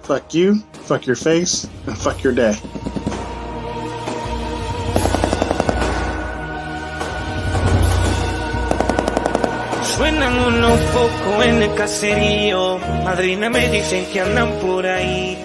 Fuck you, fuck your face, and fuck your day. Suenan unos pocos en el caserío, madrina me dicen que andan por ahí.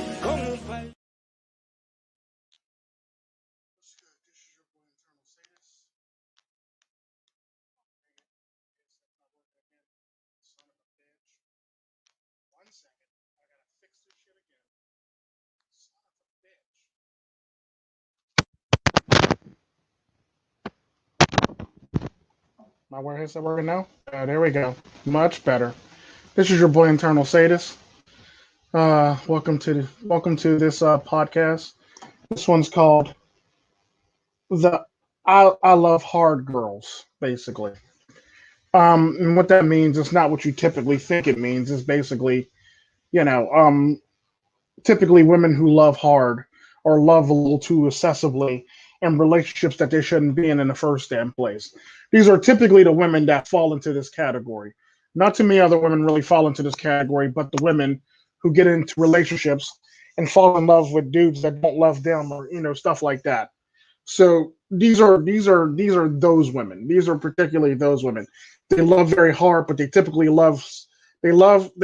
My headset working now? There we go. Much better. This is your boy Internal Sadist. Welcome to this podcast. This one's called the I love hard girls, basically. And what that means is not what you typically think it means. It's basically, you know, typically women who love hard or love a little too excessively in relationships that they shouldn't be in the first damn place. These are typically the women that fall into this category. Not too many other women really fall into this category, but the women who get into relationships and fall in love with dudes that don't love them, or stuff like that. So these are those women. These are particularly those women. They love very hard, but they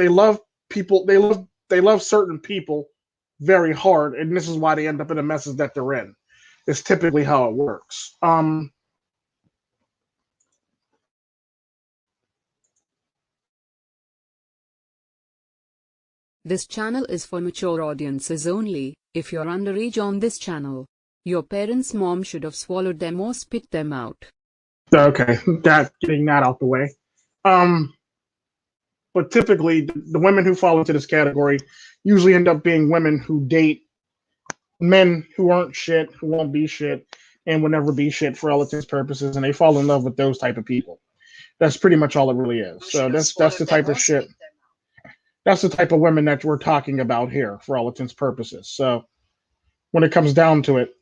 love people. They love certain people very hard, and this is why they end up in the messes that they're in. It's typically how it works. This channel is for mature audiences only. If you're underage on this channel, your parents' mom should have swallowed them or spit them out. Okay, getting that out the way. Um, but typically, the women who fall into this category usually end up being women who date men who aren't shit, who won't be shit, and will never be shit for all intents and purposes, and they fall in love with those type of people. That's pretty much all it really is. So that's the type of shit. That's the type of women that we're talking about here for all intents and purposes. So when it comes down to it,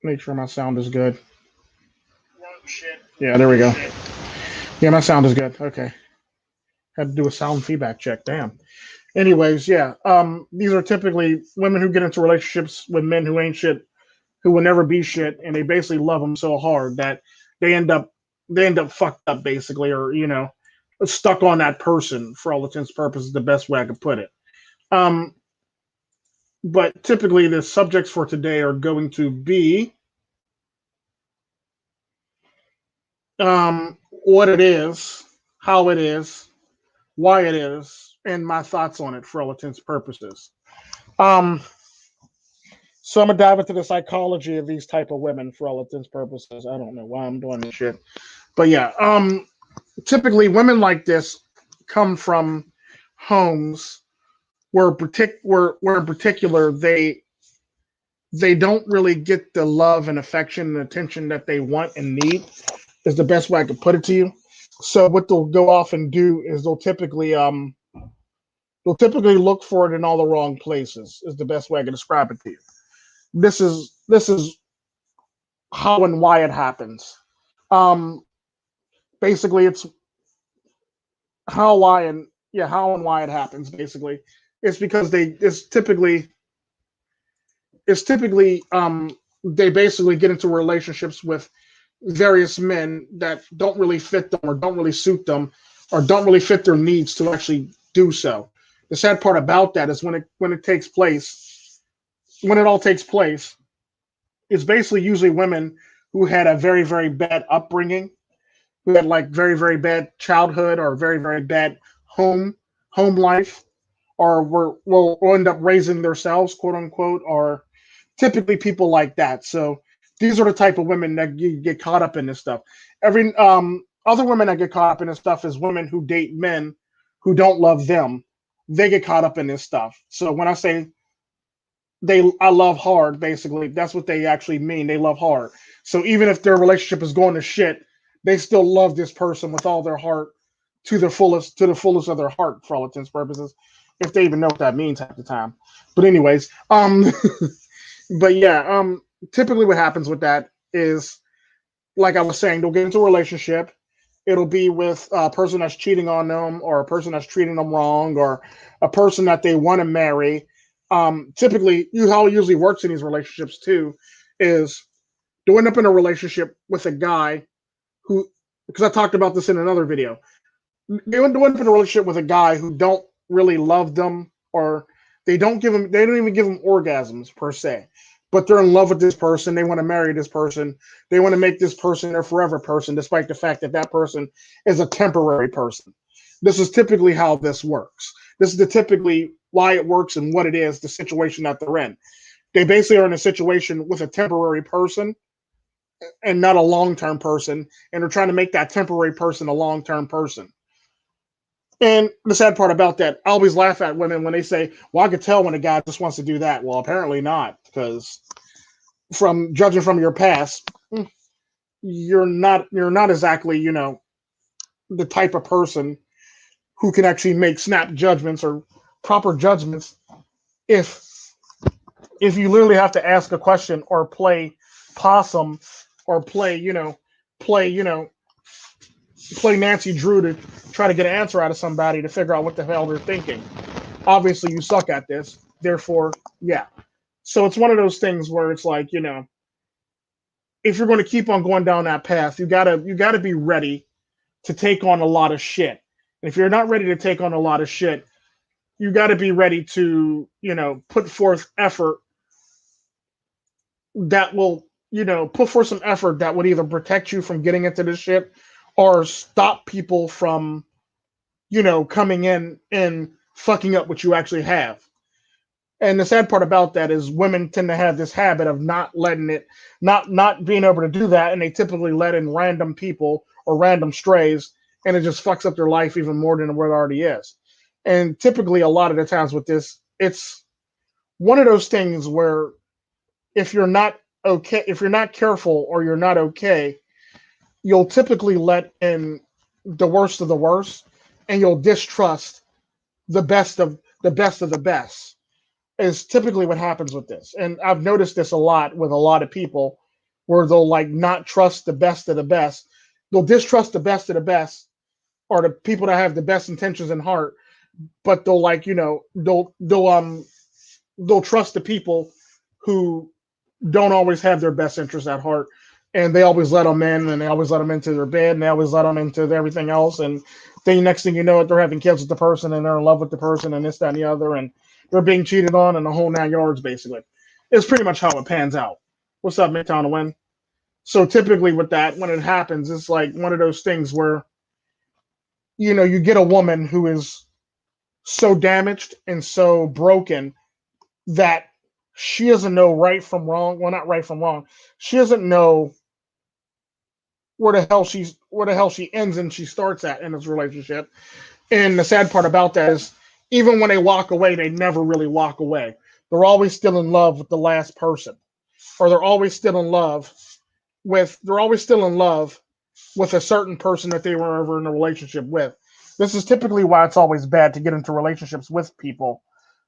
make sure my sound is good. Yeah, there we go. Yeah, my sound is good. Okay. Had to do a sound feedback check. Damn. Anyways, yeah. These are typically women who get into relationships with men who ain't shit, who will never be shit, and they basically love them so hard that they end up fucked up basically, or stuck on that person for all intents and purposes. The best way I could put it. Um, but typically the subjects for today are going to be what it is, how it is, why it is, and my thoughts on it for all intents and purposes. Um, so I'm gonna dive into the psychology of these type of women for all intents and purposes. I don't know why I'm doing this shit, but yeah. Typically, women like this come from homes where in particular they don't really get the love and affection and attention that they want and need. Is the best way I could put it to you. So what they'll go off and do is they'll typically look for it in all the wrong places. Is the best way I can describe it to you. This is how and why it happens. Um, Basically, it's how, why, and yeah, how and why it happens. Basically, it's because they basically get into relationships with various men that don't really fit them or don't really suit them or don't really fit their needs to actually do so. The sad part about that is when it all takes place, it's basically usually women who had a very, very bad upbringing, who had like very, very bad childhood or very, very bad home home life, or will end up raising themselves, quote unquote, or typically people like that. So these are the type of women that you get caught up in this stuff. Every other women that get caught up in this stuff is women who date men who don't love them. They get caught up in this stuff. So when I say I love hard, basically that's what they actually mean. They love hard. So even if their relationship is going to shit, they still love this person with all their heart, to the fullest of their heart for all intents and purposes, if they even know what that means half the time. But anyways, but yeah, typically what happens with that is, like I was saying, they'll get into a relationship, It'll be with a person that's cheating on them, or a person that's treating them wrong, or a person that they want to marry. Typically, how it usually works in these relationships too is they'll end up in a relationship with a guy who, because I talked about this in another video, they end up in a relationship with a guy who don't really love them, or they don't even give them orgasms per se, but they're in love with this person. They want to marry this person. They want to make this person their forever person, despite the fact that that person is a temporary person. This is typically how this works. This is typically why it works and what it is, the situation that they're in. They basically are in a situation with a temporary person and not a long-term person, and they're trying to make that temporary person a long-term person. And the sad part about that, I always laugh at women when they say, "Well, I could tell when a guy just wants to do that." Well, apparently not, because from judging from your past, you're not exactly, the type of person who can actually make snap judgments or proper judgments if you literally have to ask a question or play possum, or play, play Nancy Drew to try to get an answer out of somebody to figure out what the hell they're thinking. Obviously, you suck at this. Therefore, yeah. So it's one of those things where it's like, if you're going to keep on going down that path, you gotta be ready to take on a lot of shit. And if you're not ready to take on a lot of shit, you got to be ready to, put forth effort that will, put forth some effort that would either protect you from getting into this shit or stop people from, coming in and fucking up what you actually have. And the sad part about that is women tend to have this habit of not letting it, not being able to do that, and they typically let in random people or random strays, and it just fucks up their life even more than what it already is. And typically, a lot of the times with this, it's one of those things where if you're not okay, if you're not careful or you're not okay, you'll typically let in the worst of the worst, and you'll distrust the best is typically what happens with this. And I've noticed this a lot with a lot of people where they'll like not trust the best of the best. They'll distrust the best of the best or the people that have the best intentions in heart, but they'll like, they'll trust the people who don't always have their best interests at heart, and they always let them in, and they always let them into their bed, and they always let them into everything else. And then next thing you know, they're having kids with the person, and they're in love with the person, and this, that, and the other, and they're being cheated on, and the whole 9 yards. Basically, it's pretty much how it pans out. What's up, Midtown to win? So typically with that, when it happens, it's like one of those things where you get a woman who is so damaged and so broken that she doesn't know right from wrong. Well, not right from wrong. She doesn't know where the hell she ends and she starts at in this relationship. And the sad part about that is even when they walk away, they never really walk away. They're always still in love with the last person. Or they're always still in love with a certain person that they were ever in a relationship with. This is typically why it's always bad to get into relationships with people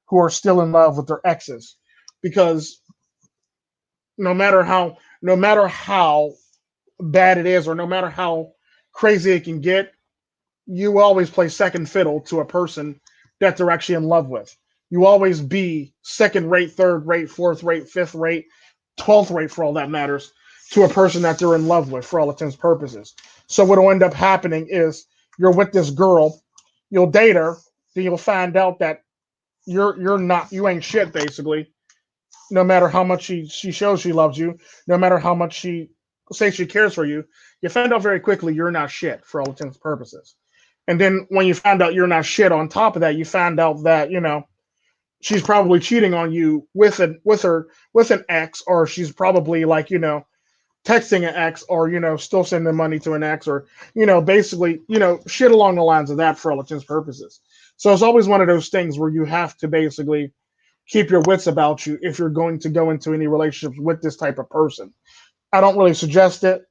who are still in love with their exes, because no matter how bad it is, or no matter how crazy it can get, you always play second fiddle to a person that they're actually in love with. You always be second rate, third rate, fourth rate, fifth rate, 12th rate for all that matters to a person that they're in love with for all intents and purposes. So what'll end up happening is you're with this girl, you'll date her, then you'll find out that you ain't shit basically. No matter how much she shows she loves you, no matter how much she says she cares for you, you find out very quickly you're not shit for all intents and purposes. And then when you find out you're not shit, on top of that, you find out that she's probably cheating on you with an ex, or she's probably like texting an ex, or still sending money to an ex, or basically shit along the lines of that for all intents and purposes. So it's always one of those things where you have to basically keep your wits about you if you're going to go into any relationships with this type of person. I don't really suggest it.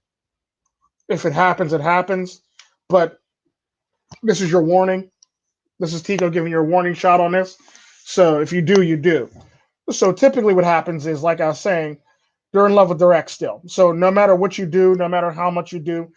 If it happens, it happens. But this is your warning. This is Tico giving you a warning shot on this. So if you do, you do. So typically what happens is, like I was saying, they're in love with their ex still. So no matter what you do, no matter how much you do,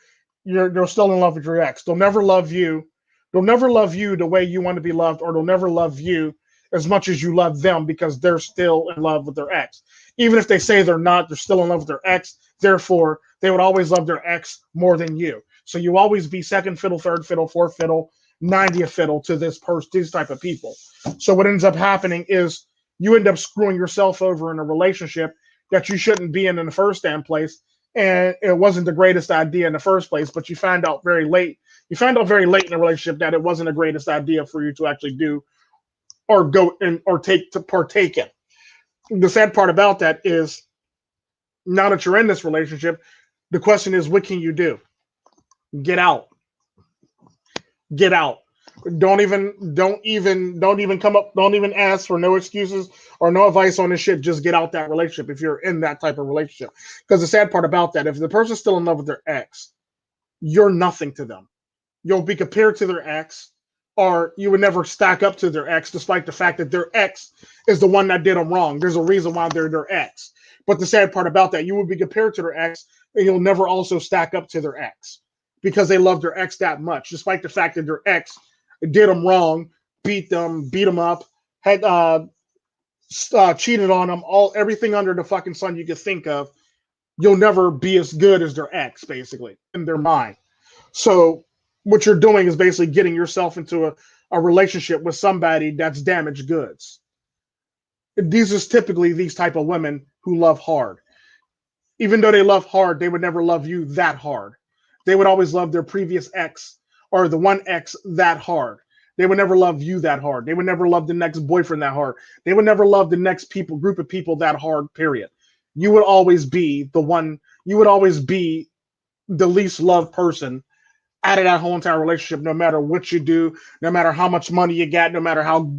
you're still in love with your ex. They'll never love you. They'll never love you the way you want to be loved, or they'll never love you as much as you love them because they're still in love with their ex. Even if they say they're not, they're still in love with their ex. Therefore, they would always love their ex more than you. So you always be second fiddle, third fiddle, fourth fiddle, 90th fiddle to this person, these type of people. So what ends up happening is you end up screwing yourself over in a relationship that you shouldn't be in the first damn place. And it wasn't the greatest idea in the first place, but you find out very late. You find out very late in a relationship that it wasn't the greatest idea for you to actually do or go in or take to partake in. The sad part about that is now that you're in this relationship, the question is, what can you do? Get out. Get out. Don't even come up, don't even ask for no excuses or no advice on this shit. Just get out that relationship if you're in that type of relationship. Because the sad part about that, if the person's still in love with their ex, you're nothing to them. You'll be compared to their ex, or you would never stack up to their ex, despite the fact that their ex is the one that did them wrong. There's a reason why they're their ex. But the sad part about that, you will be compared to their ex, and you'll never also stack up to their ex because they love their ex that much, despite the fact that their ex did them wrong, beat them up, had cheated on them, everything under the fucking sun you could think of. You'll never be as good as their ex, basically, in their mind. So what you're doing is basically getting yourself into a relationship with somebody that's damaged goods. These are typically these type of women who love hard. Even though they love hard, they would never love you that hard. They would always love their previous ex or the one ex that hard. They would never love you that hard. They would never love the next boyfriend that hard. They would never love the next group of people that hard, period. You would always be the one, you would always be the least loved person out of that whole entire relationship, no matter what you do, no matter how much money you got, no matter how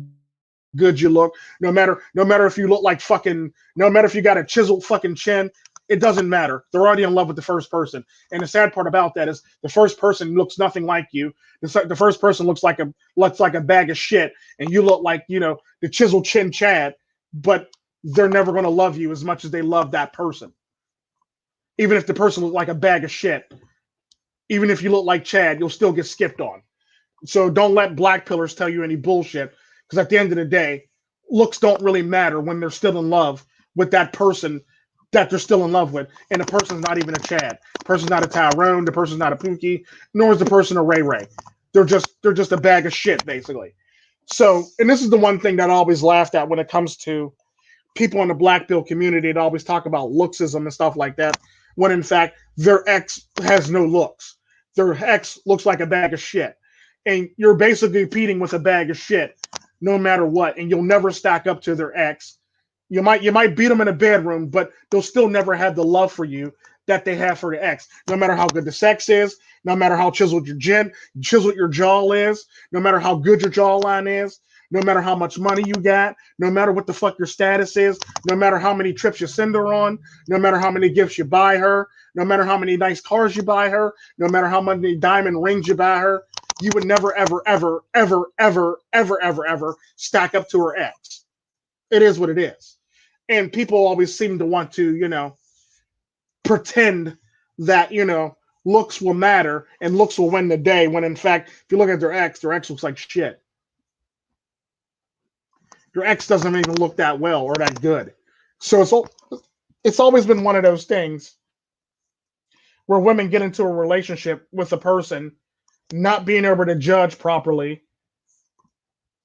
good you look, no matter if you look like fucking, no matter if you got a chiseled fucking chin, it doesn't matter. They're already in love with the first person. And the sad part about that is the first person looks nothing like you. The first person looks like a bag of shit, and you look like, the chiseled chin Chad, but they're never going to love you as much as they love that person. Even if the person looks like a bag of shit, even if you look like Chad, you'll still get skipped on. So don't let black pillars tell you any bullshit, because at the end of the day, looks don't really matter when they're still in love with that person that they're still in love with. And the person's not even a Chad. The person's not a Tyrone. The person's not a Pookie, nor is the person a Ray Ray. They're just a bag of shit, basically. So, and this is the one thing that I always laughed at when it comes to people in the black pill community that always talk about looksism and stuff like that, when in fact their ex has no looks. Their ex looks like a bag of shit. And you're basically competing with a bag of shit no matter what, and you'll never stack up to their ex. You might beat them in a bedroom, but they'll still never have the love for you that they have for the ex. No matter how good the sex is, no matter how chiseled your jaw is, no matter how good your jawline is, no matter how much money you got, no matter what the fuck your status is, no matter how many trips you send her on, no matter how many gifts you buy her, no matter how many nice cars you buy her, no matter how many diamond rings you buy her, you would never, ever, ever, ever, ever, ever, ever, ever stack up to her ex. It is what it is. And people always seem to want to, pretend that, looks will matter and looks will win the day, when in fact, if you look at their ex looks like shit. Your ex doesn't even look that well or that good. So it's always been one of those things where women get into a relationship with a person not being able to judge properly,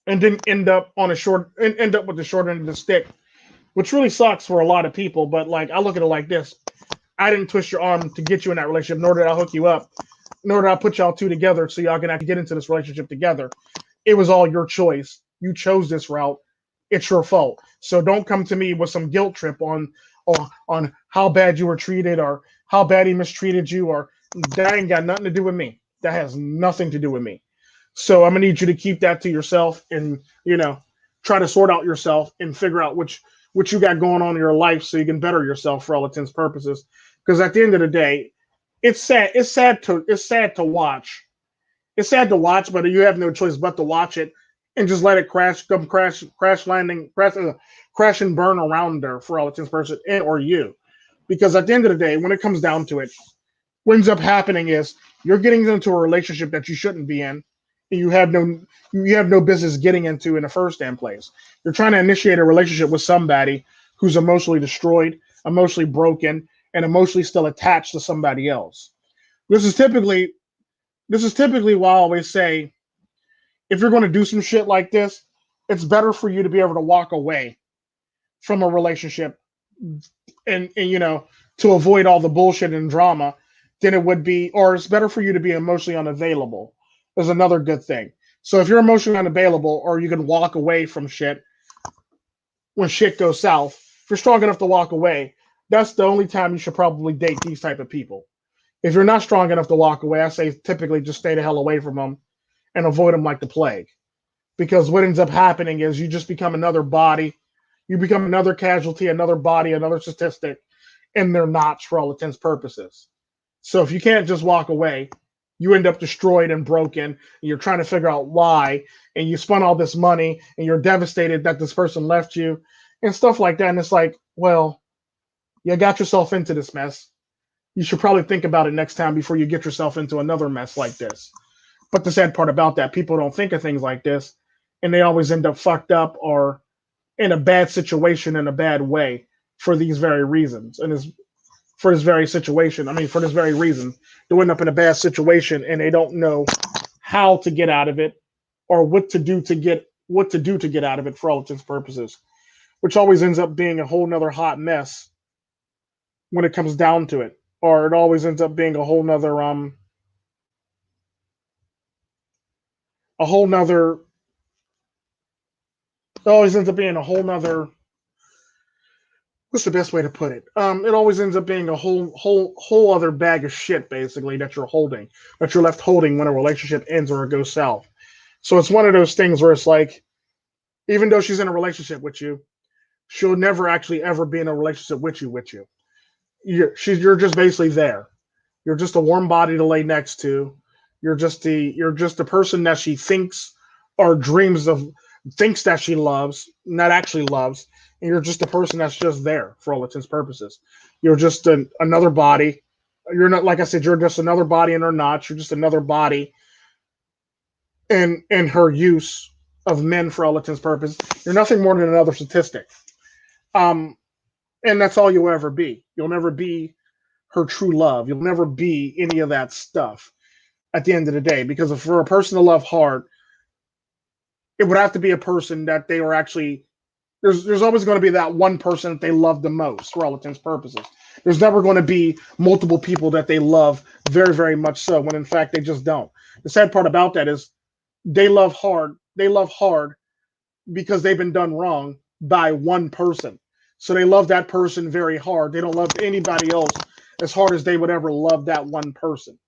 and then end up with the short end of the stick, which really sucks for a lot of people. But like, I look at it like this: I didn't twist your arm to get you in that relationship, nor did I hook you up, nor did I put y'all two together so y'all can actually get into this relationship together. It was all your choice. You chose this route. It's your fault. So don't come to me with some guilt trip on how bad you were treated or how bad he mistreated you, or that ain't got nothing to do with me. That has nothing to do with me. So I'm gonna need you to keep that to yourself, and try to sort out yourself and figure out what you got going on in your life so you can better yourself for all intents and purposes. Because at the end of the day, it's sad to watch. It's sad to watch, but you have no choice but to watch it and just let it crash and burn around there for all intents and purposes, and or you. Because at the end of the day, when it comes down to it, what ends up happening is You're getting into a relationship that you shouldn't be in, and you have no business getting into in the first damn place. You're trying to initiate a relationship with somebody who's emotionally destroyed, emotionally broken, and emotionally still attached to somebody else. This is typically this is typically why I always say, if you're going to do some shit like this, it's better for you to be able to walk away from a relationship, and to avoid all the bullshit and drama, than it would be, or it's better for you to be emotionally unavailable. Is another good thing. So if you're emotionally unavailable, or you can walk away from shit when shit goes south, if you're strong enough to walk away, that's the only time you should probably date these type of people. If you're not strong enough to walk away, I say typically just stay the hell away from them and avoid them like the plague. Because what ends up happening is you just become another body, you become another casualty, another body, another statistic, and they're not, for all intents and purposes. So if you can't just walk away, you end up destroyed and broken, and you're trying to figure out why, and you spent all this money, and you're devastated that this person left you, and stuff like that. And it's like, well, you got yourself into this mess. You should probably think about it next time before you get yourself into another mess like this. But the sad part about that, people don't think of things like this, and they always end up fucked up or in a bad situation in a bad way for these very reasons. And for this very situation, I mean, for this very reason, they end up in a bad situation and they don't know how to get out of it, or what to do to get out of it, for all intents and purposes, which always ends up being a whole nother hot mess when it comes down to it. Or it always ends up being a whole nother it always ends up being a whole nother what's the best way to put it? It always ends up being a whole other bag of shit, basically, that you're left holding when a relationship ends or it goes south. So it's one of those things where it's like, even though she's in a relationship with you, she'll never actually ever be in a relationship with you. You're just basically there. You're just a warm body to lay next to. You're just the person that she thinks or dreams of, thinks that she loves, not actually loves, and you're just a person that's just there for all intents and purposes. You're just another body. You're not, like I said, you're just another body in her knots. You're just another body in her use of men for all intents and purposes. You're nothing more than another statistic. Um, and that's all you'll ever be. You'll never be her true love. You'll never be any of that stuff at the end of the day. Because if for a person to love hard, it would have to be a person that they were actually. There's always going to be that one person that they love the most, for all intents and purposes. There's never going to be multiple people that they love very, very much so, when in fact they just don't. The sad part about that is they love hard. They love hard because they've been done wrong by one person. So they love that person very hard. They don't love anybody else as hard as they would ever love that one person.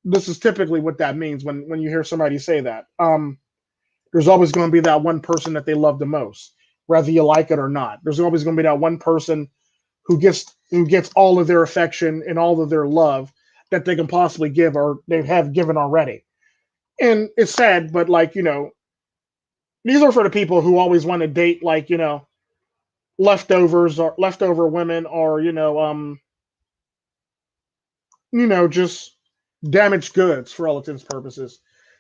This is typically what that means when you hear somebody say that. There's always going to be that one person that they love the most, whether you like it or not. There's always going to be that one person who gets all of their affection and all of their love that they can possibly give, or they have given already. And it's sad, but these are for the people who always want to date, leftovers or leftover women, or just damaged goods, for all intents and purposes.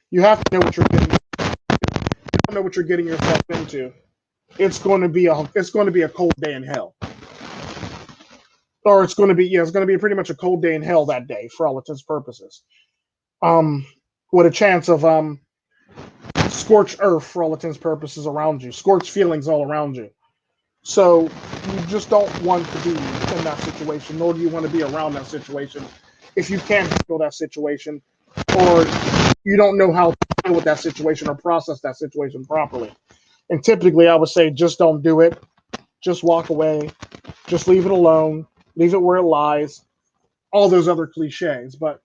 You have to know what you're getting. You don't know what you're getting yourself into. It's going to be a cold day in hell, or it's going to be pretty much a cold day in hell that day, for all intents and purposes. Um, with a chance of scorched earth, for all intents and purposes, around you, scorched feelings all around you. So you just don't want to be in that situation, nor do you want to be around that situation if you can't handle that situation, or you don't know how to deal with that situation or process that situation properly. And typically, I would say just don't do it. Just walk away. Just leave it alone. Leave it where it lies. All those other cliches. But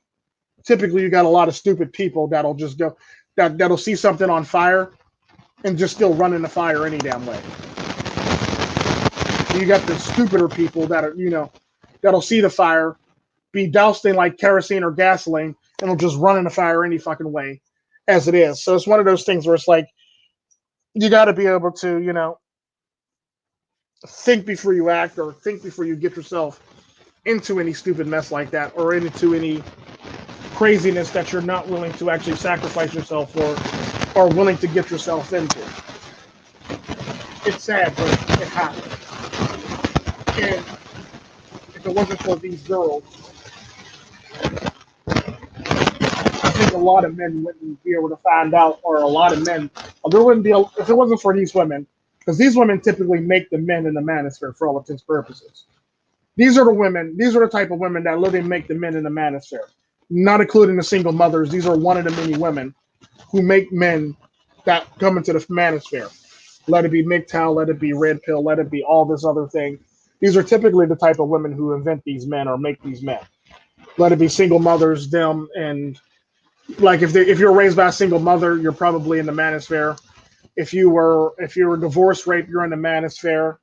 typically, you got a lot of stupid people that'll just go, that'll see something on fire and just still run in the fire any damn way. You got the stupider people that'll see the fire, be doused in like kerosene or gasoline, and will just run in the fire any fucking way as it is. So it's one of those things where it's like, you got to be able to, think before you act, or think before you get yourself into any stupid mess like that, or into any craziness that you're not willing to actually sacrifice yourself for or willing to get yourself into. It's sad, but it happens. And if it wasn't for these girls, I think a lot of men wouldn't be able to find out, or a lot of men, there wouldn't be, if it wasn't for these women, because these women typically make the men in the manosphere for all intents and purposes. These are the type of women that literally make the men in the manosphere, not including the single mothers. These are one of the many women who make men that come into the manosphere. Let it be MGTOW, let it be Red Pill, let it be all this other thing. These are typically the type of women who invent these men or make these men. Let it be single mothers, them, and like if you're raised by a single mother, you're probably in the manosphere. If you were divorced, rape, you're in the manosphere.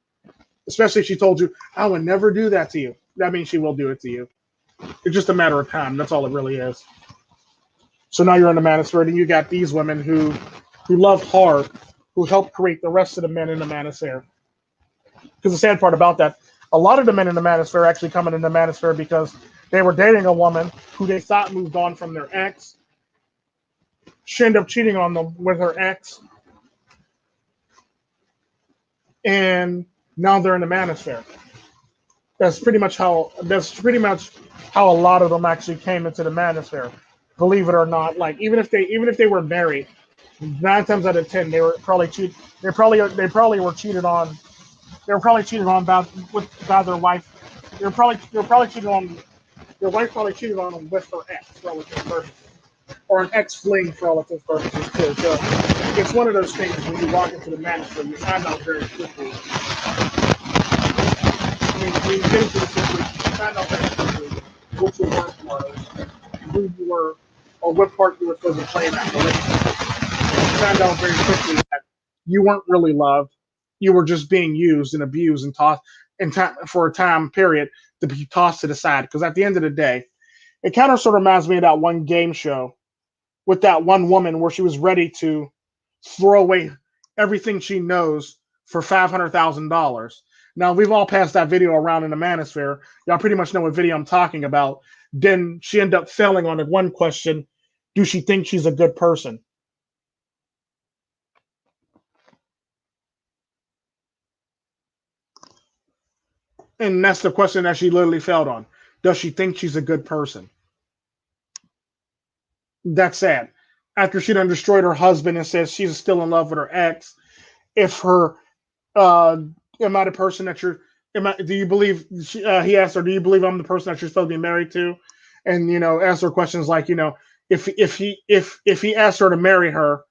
Especially if she told you, "I would never do that to you." That means she will do it to you. It's just a matter of time. That's all it really is. So now you're in the manosphere, and you got these women who love hard, who help create the rest of the men in the manosphere. Because the sad part about that, a lot of the men in the manosphere actually coming in the manosphere because they were dating a woman who they thought moved on from their ex. She ended up cheating on them with her ex. And now they're in the manosphere. That's pretty much how a lot of them actually came into the manosphere. Believe it or not, like even if they were married, 9 times out of 10 they were probably cheated. They probably were cheated on. They were probably cheated on by their wife. They were probably cheated on. Their wife probably cheated on them with her ex for all intents and purposes, or an ex fling for all intents and purposes too. So it's one of those things when you walk into the manosphere, you find out very quickly. I mean, when you get into the situation, you find out very quickly what your worth was, who you were, or what part you were supposed to play in that relationship. You find out very quickly that you weren't really loved. You were just being used and abused and tossed for a time period to be tossed to the side. Because at the end of the day, it kind of sort of reminds me of that one game show with that one woman where she was ready to throw away everything she knows for $500,000. Now, we've all passed that video around in the manosphere. Y'all pretty much know what video I'm talking about. Then she ended up failing on the one question, do she think she's a good person? And that's the question that she literally failed on. Does she think she's a good person? That's sad. After she done destroyed her husband and says she's still in love with her ex, if her, am I the person that you're, do you believe, he asked her, do you believe I'm the person that you're supposed to be married to? And, asked her questions like, if he asked her to marry her,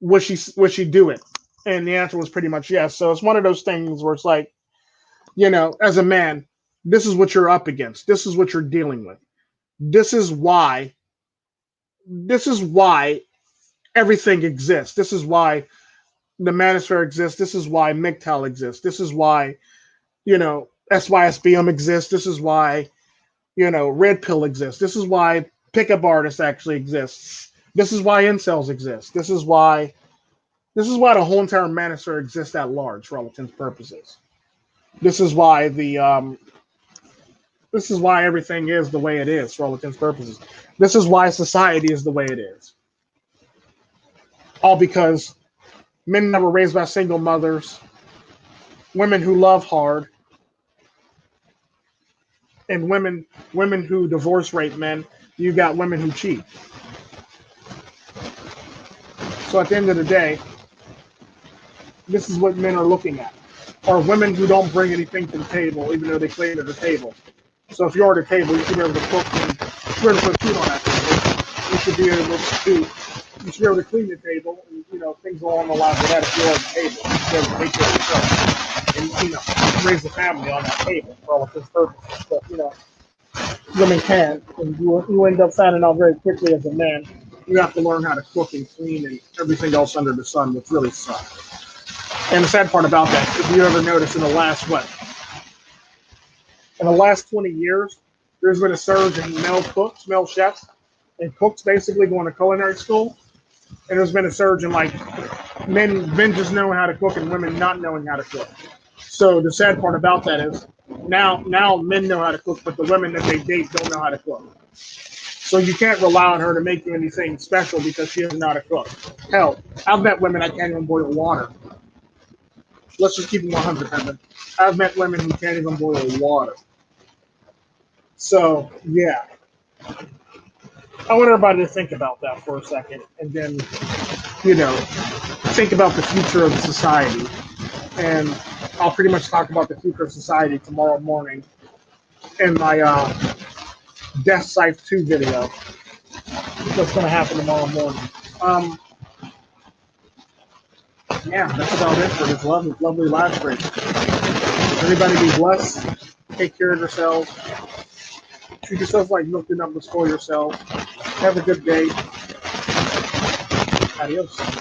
would she do it? And the answer was pretty much yes. So it's one of those things where it's like, as a man, this is what you're up against. This is what you're dealing with. This is why everything exists. This is why the manosphere exists. This is why MGTOW exists. This is why, SYSBM exists. This is why, Red Pill exists. This is why pickup artists actually exist. This is why incels exist. This is why the whole entire manosphere exists at large for all intents and purposes. This is why everything is the way it is for all intents and purposes. This is why society is the way it is. All because men that were raised by single mothers, women who love hard, and women who divorce rape men. You got women who cheat. So at the end of the day, this is what men are looking at. Or women who don't bring anything to the table, even though they claim to the table. So if you're at the table, you should be able to cook and you should be able to put food on that table. You should be able to clean the table and things along the lines of that. If you're at the table, you should be able to take care of yourself and raise the family on that table for all of this purposes. But women can't, and you end up finding out very quickly as a man. You have to learn how to cook and clean and everything else under the sun, which really sucks. And the sad part about that, if you ever notice in the last 20 years, there's been a surge in male cooks, male chefs, and cooks basically going to culinary school. And there's been a surge in men just knowing how to cook and women not knowing how to cook. So the sad part about that is now men know how to cook, but the women that they date don't know how to cook. So you can't rely on her to make you anything special because she is not a cook. Hell, I've met women that can't even boil water. Let's just keep it 100, Evan. I've met women who can't even boil water. So, yeah. I want everybody to think about that for a second and then, think about the future of society. And I'll pretty much talk about the future of society tomorrow morning in my Death Scythe 2 video. What's going to happen tomorrow morning. Yeah, that's about it for this lovely live stream. Everybody be blessed. Take care of yourselves. Treat yourself like milk and numbers for yourself. Have a good day. Adios.